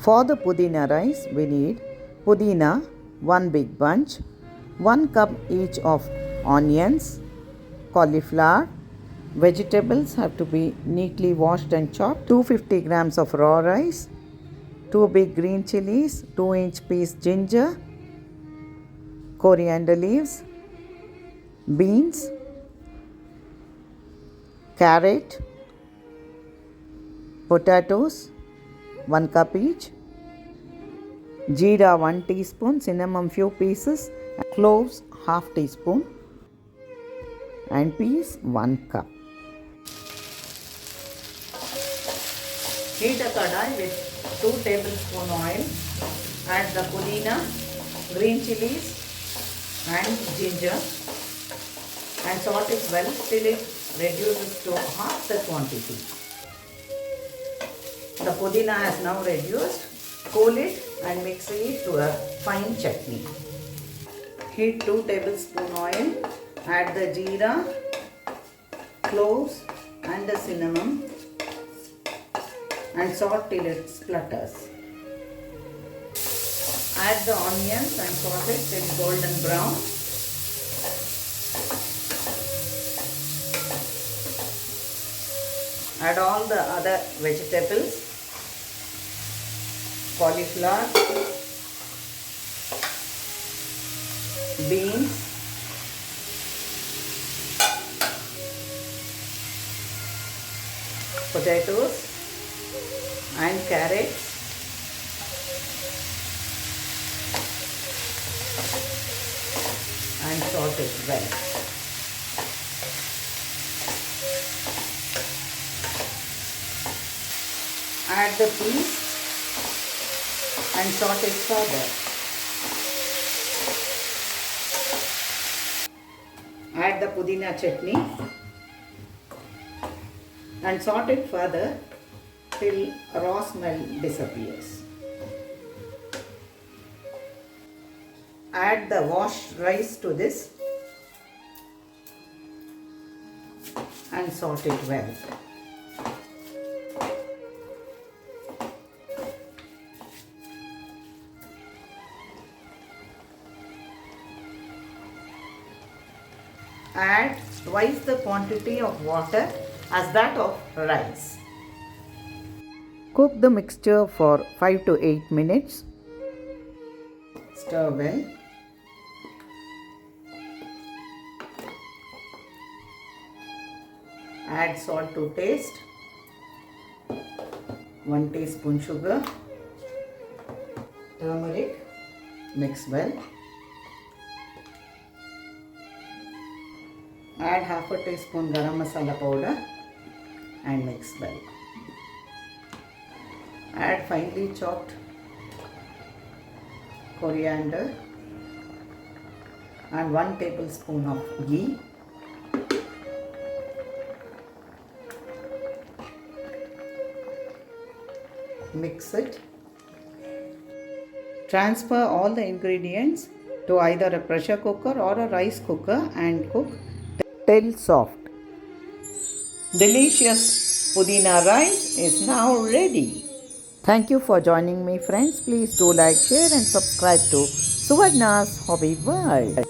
For the pudina rice, we need pudina, 1 big bunch, 1 cup each of onions, cauliflower. Vegetables have to be neatly washed and chopped. 250 grams of raw rice, 2 big green chilies, 2-inch piece ginger, coriander leaves, beans, carrot, potatoes, 1 cup each, jeera 1 teaspoon, cinnamon few pieces, cloves half teaspoon, and peas 1 cup. Heat a kadai with 2 tablespoon oil. Add the pudina, green chilies and ginger and saute it well till it reduces to half the quantity. The pudina has now reduced. Cool it and mix it to a fine chutney. Heat 2 tablespoon oil. Add the jeera, cloves and the cinnamon and saute till it splutters. Add the onions and saute it till golden brown. Add all the other vegetables, cauliflower, beans, potatoes and carrots, and saute it well. Add the peas and saute it further. Add the pudina chutney and saute it further till raw smell disappears. Add the washed rice to this and saute it well. Add twice the quantity of water as that of rice. Cook the mixture for 5 to 8 minutes. Stir well. Add salt to taste. 1 teaspoon sugar. Turmeric. Mix well. Add half a teaspoon garam masala powder and mix well. Add finely chopped coriander and 1 tablespoon of ghee. Mix it. Transfer all the ingredients to either a pressure cooker or a rice cooker and cook till soft. Delicious Pudina rice is now ready. Thank you for joining me, friends. Please do like, share and subscribe to Suvarna's Hobby World.